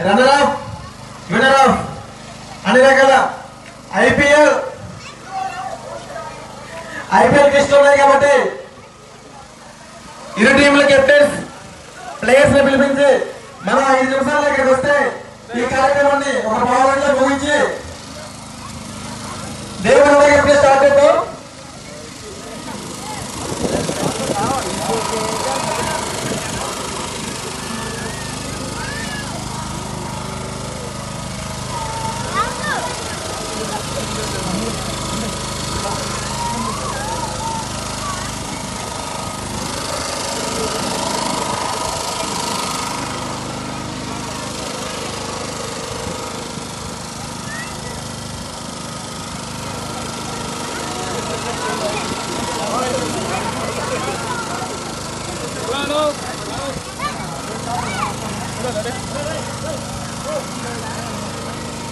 Runner of, winner of అన్ని రకాల IPL టెస్ట్లు ఉన్నాయి కాబట్టి ఇరు టీంల కెప్టెన్స్ ప్లేయర్స్ ని పిలిపించి మనం 5 నిమిషాల ఇక్కడికి వస్తే ఈ కార్యక్రమాన్ని ఒక పావుగంటలో ముగించి దేవుడు ఎప్పుడే స్టార్ట్ అవుతాం.